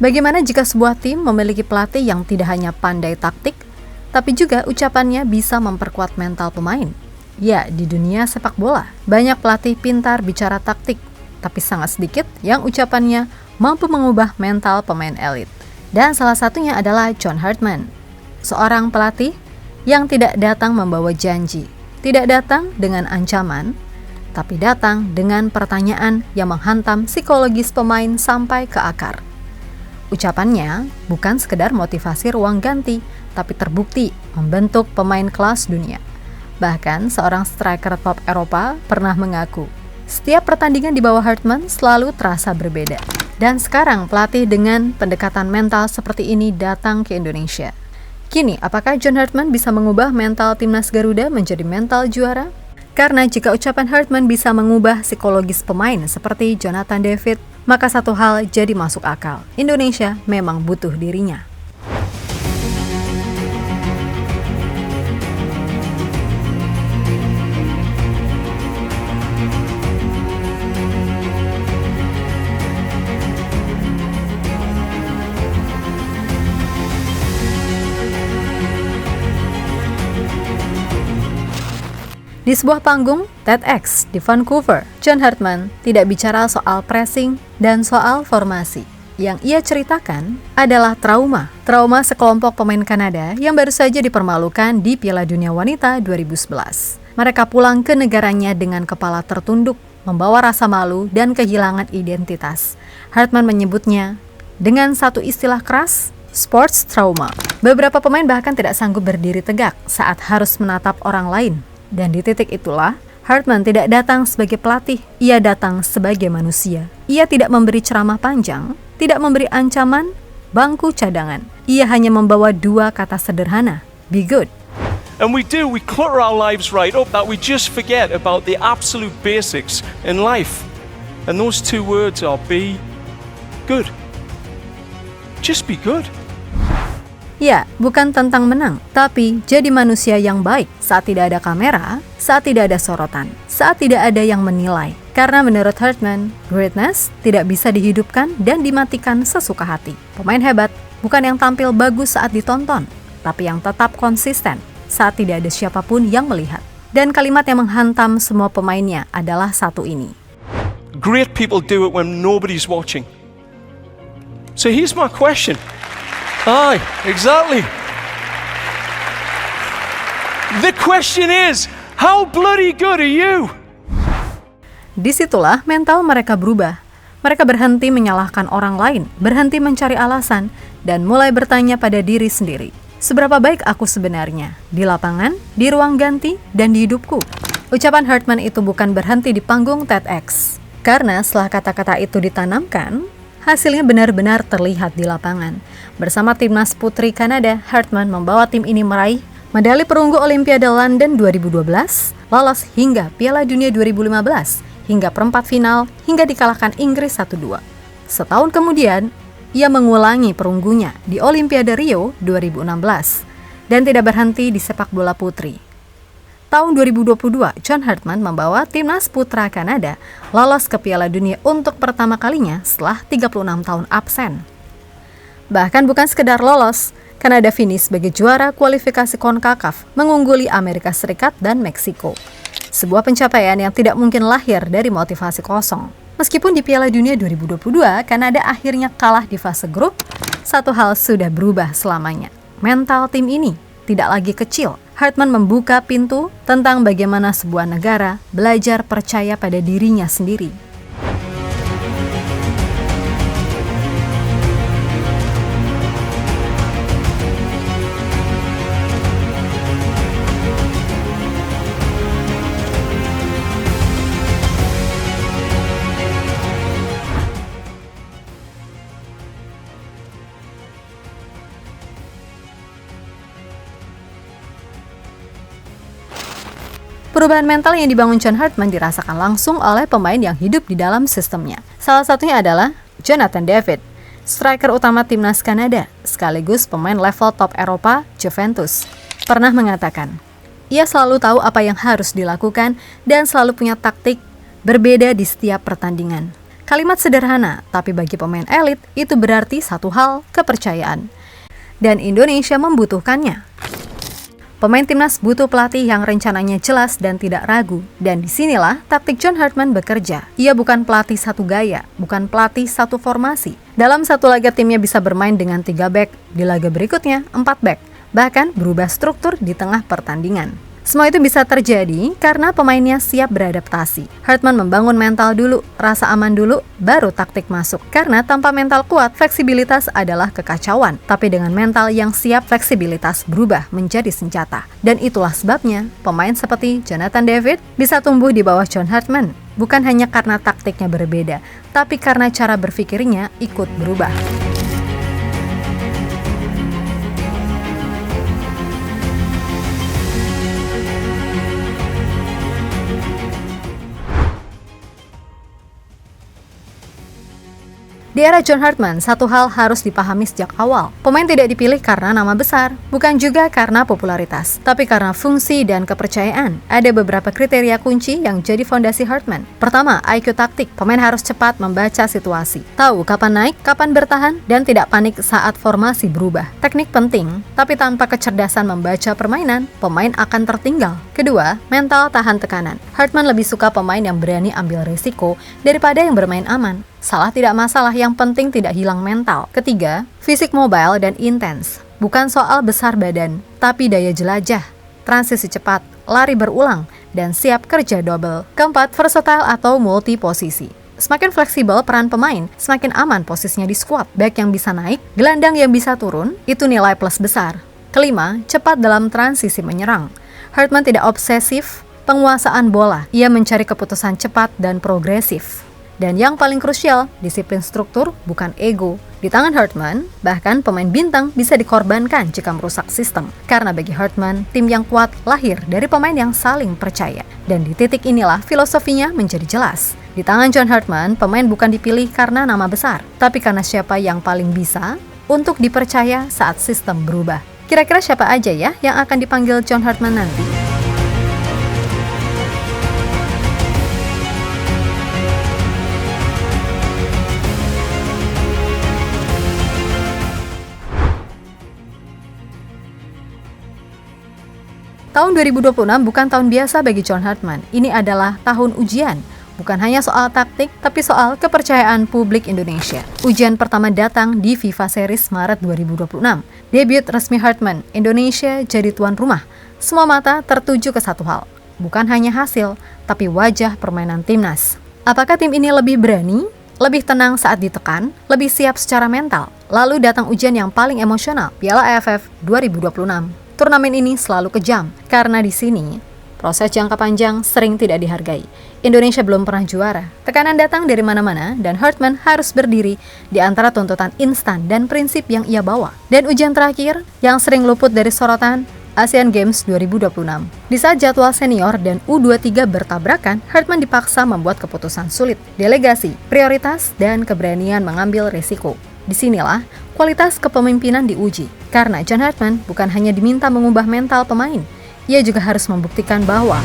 Bagaimana jika sebuah tim memiliki pelatih yang tidak hanya pandai taktik, tapi juga ucapannya bisa memperkuat mental pemain? Ya, di dunia sepak bola, banyak pelatih pintar bicara taktik, tapi sangat sedikit yang ucapannya mampu mengubah mental pemain elit. Dan salah satunya adalah John Hartman, seorang pelatih yang tidak datang membawa janji, tidak datang dengan ancaman, tapi datang dengan pertanyaan yang menghantam psikologis pemain sampai ke akar. Ucapannya bukan sekedar motivasi ruang ganti, tapi terbukti membentuk pemain kelas dunia. Bahkan seorang striker top Eropa pernah mengaku, setiap pertandingan di bawah Hartman selalu terasa berbeda. Dan sekarang pelatih dengan pendekatan mental seperti ini datang ke Indonesia. Kini, apakah John Hartman bisa mengubah mental timnas Garuda menjadi mental juara? Karena jika ucapan Hartman bisa mengubah psikologis pemain seperti Jonathan David, maka satu hal jadi masuk akal. Indonesia memang butuh dirinya. Di sebuah panggung TEDx di Vancouver, John Hartman tidak bicara soal pressing dan soal formasi. Yang ia ceritakan adalah trauma sekelompok pemain Kanada yang baru saja dipermalukan di Piala Dunia Wanita 2011. Mereka pulang ke negaranya dengan kepala tertunduk, membawa rasa malu dan kehilangan identitas. Hartman menyebutnya dengan satu istilah keras, sports trauma. Beberapa pemain bahkan tidak sanggup berdiri tegak saat harus menatap orang lain. Dan di titik itulah, Hartman tidak datang sebagai pelatih, ia datang sebagai manusia. Ia tidak memberi ceramah panjang, tidak memberi ancaman, bangku cadangan. Ia hanya membawa dua kata sederhana, be good. And we clutter our lives right up that we just forget about the absolute basics in life. And those two words are be good. Just be good. Ya, bukan tentang menang, tapi jadi manusia yang baik saat tidak ada kamera, saat tidak ada sorotan, saat tidak ada yang menilai. Karena menurut Hartman, greatness tidak bisa dihidupkan dan dimatikan sesuka hati. Pemain hebat bukan yang tampil bagus saat ditonton, tapi yang tetap konsisten saat tidak ada siapapun yang melihat. Dan kalimat yang menghantam semua pemainnya adalah satu ini. Great people do it when nobody's watching. So here's my question. Aye, exactly. The question is, how bloody good are you? Disitulah mental mereka berubah. Mereka berhenti menyalahkan orang lain, berhenti mencari alasan, dan mulai bertanya pada diri sendiri. Seberapa baik aku sebenarnya? Di lapangan, di ruang ganti, dan di hidupku. Ucapan Hartman itu bukan berhenti di panggung TEDx. Karena setelah kata-kata itu ditanamkan, hasilnya benar-benar terlihat di lapangan. Bersama timnas putri Kanada, Hartman membawa tim ini meraih medali perunggu Olimpiade London 2012, lolos hingga Piala Dunia 2015, hingga perempat final, hingga dikalahkan Inggris 1-2. Setahun kemudian, ia mengulangi perunggunya di Olimpiade Rio 2016, dan tidak berhenti di sepak bola putri. Tahun 2022, John Hartman membawa timnas putra Kanada lolos ke Piala Dunia untuk pertama kalinya setelah 36 tahun absen. Bahkan bukan sekedar lolos, Kanada finish sebagai juara kualifikasi CONCACAF, mengungguli Amerika Serikat dan Meksiko. Sebuah pencapaian yang tidak mungkin lahir dari motivasi kosong. Meskipun di Piala Dunia 2022, Kanada akhirnya kalah di fase grup, satu hal sudah berubah selamanya. Mental tim ini tidak lagi kecil. Hartman membuka pintu tentang bagaimana sebuah negara belajar percaya pada dirinya sendiri. Perubahan mental yang dibangun John Hartman dirasakan langsung oleh pemain yang hidup di dalam sistemnya. Salah satunya adalah Jonathan David, striker utama timnas Kanada, sekaligus pemain level top Eropa, Juventus. Pernah mengatakan, ia selalu tahu apa yang harus dilakukan dan selalu punya taktik berbeda di setiap pertandingan. Kalimat sederhana, tapi bagi pemain elit itu berarti satu hal, kepercayaan. Dan Indonesia membutuhkannya. Pemain timnas butuh pelatih yang rencananya jelas dan tidak ragu. Dan disinilah taktik John Hartman bekerja. Ia bukan pelatih satu gaya, bukan pelatih satu formasi. Dalam satu laga timnya bisa bermain dengan 3 back, di laga berikutnya 4 back. Bahkan berubah struktur di tengah pertandingan. Semua itu bisa terjadi karena pemainnya siap beradaptasi. Hartman membangun mental dulu, rasa aman dulu, baru taktik masuk. Karena tanpa mental kuat, fleksibilitas adalah kekacauan. Tapi dengan mental yang siap, fleksibilitas berubah menjadi senjata. Dan itulah sebabnya pemain seperti Jonathan David bisa tumbuh di bawah John Hartman. Bukan hanya karena taktiknya berbeda, tapi karena cara berpikirnya ikut berubah. Di era John Hartman, satu hal harus dipahami sejak awal. Pemain tidak dipilih karena nama besar, bukan juga karena popularitas, tapi karena fungsi dan kepercayaan. Ada beberapa kriteria kunci yang jadi fondasi Hartman. Pertama, IQ taktik. Pemain harus cepat membaca situasi, tahu kapan naik, kapan bertahan, dan tidak panik saat formasi berubah. Teknik penting, tapi tanpa kecerdasan membaca permainan, pemain akan tertinggal. Kedua, mental tahan tekanan. Hartman lebih suka pemain yang berani ambil risiko daripada yang bermain aman. Salah tidak masalah, yang penting tidak hilang mental. Ketiga, fisik mobile dan intens. Bukan soal besar badan, tapi daya jelajah, transisi cepat, lari berulang, dan siap kerja double. Keempat, versatile atau multi posisi. Semakin fleksibel peran pemain, semakin aman posisinya di squad. Back yang bisa naik, gelandang yang bisa turun, itu nilai plus besar. Kelima, cepat dalam transisi menyerang. Hartman tidak obsesif penguasaan bola. Ia mencari keputusan cepat dan progresif. Dan yang paling krusial, disiplin struktur bukan ego. Di tangan Hartman, bahkan pemain bintang bisa dikorbankan jika merusak sistem. Karena bagi Hartman, tim yang kuat lahir dari pemain yang saling percaya. Dan di titik inilah filosofinya menjadi jelas. Di tangan John Hartman, pemain bukan dipilih karena nama besar, tapi karena siapa yang paling bisa untuk dipercaya saat sistem berubah. Kira-kira siapa aja ya yang akan dipanggil John Hartman nanti? Tahun 2026 bukan tahun biasa bagi John Hartman. Ini adalah tahun ujian. Bukan hanya soal taktik, tapi soal kepercayaan publik Indonesia. Ujian pertama datang di FIFA Series Maret 2026. Debut resmi Hartman, Indonesia jadi tuan rumah. Semua mata tertuju ke satu hal. Bukan hanya hasil, tapi wajah permainan timnas. Apakah tim ini lebih berani, lebih tenang saat ditekan, lebih siap secara mental? Lalu datang ujian yang paling emosional, Piala AFF 2026. Turnamen ini selalu kejam, karena di sini proses jangka panjang sering tidak dihargai. Indonesia belum pernah juara. Tekanan datang dari mana-mana, dan Hartman harus berdiri di antara tuntutan instan dan prinsip yang ia bawa. Dan ujian terakhir, yang sering luput dari sorotan, Asian Games 2026. Di saat jadwal senior dan U23 bertabrakan, Hartman dipaksa membuat keputusan sulit, delegasi, prioritas, dan keberanian mengambil risiko. Disinilah kualitas kepemimpinan diuji, karena John Hartman bukan hanya diminta mengubah mental pemain, ia juga harus membuktikan bahwa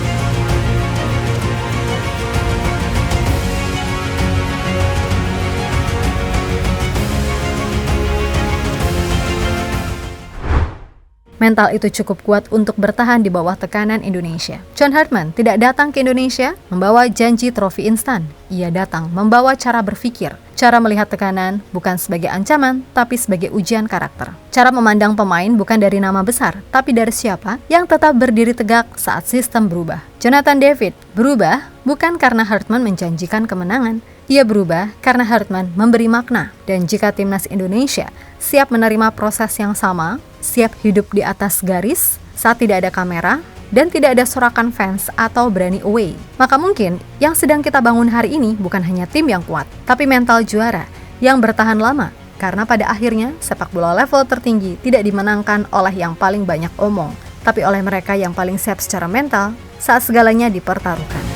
mental itu cukup kuat untuk bertahan di bawah tekanan Indonesia. John Hartman tidak datang ke Indonesia membawa janji trofi instan. Ia datang membawa cara berpikir, cara melihat tekanan bukan sebagai ancaman, tapi sebagai ujian karakter. Cara memandang pemain bukan dari nama besar, tapi dari siapa yang tetap berdiri tegak saat sistem berubah. Jonathan David berubah bukan karena Hartman menjanjikan kemenangan. Ia berubah karena Hartman memberi makna. Dan jika timnas Indonesia siap menerima proses yang sama, siap hidup di atas garis saat tidak ada kamera dan tidak ada sorakan fans atau berani away, maka mungkin yang sedang kita bangun hari ini bukan hanya tim yang kuat, tapi mental juara yang bertahan lama. Karena pada akhirnya sepak bola level tertinggi tidak dimenangkan oleh yang paling banyak omong, tapi oleh mereka yang paling siap secara mental saat segalanya dipertaruhkan.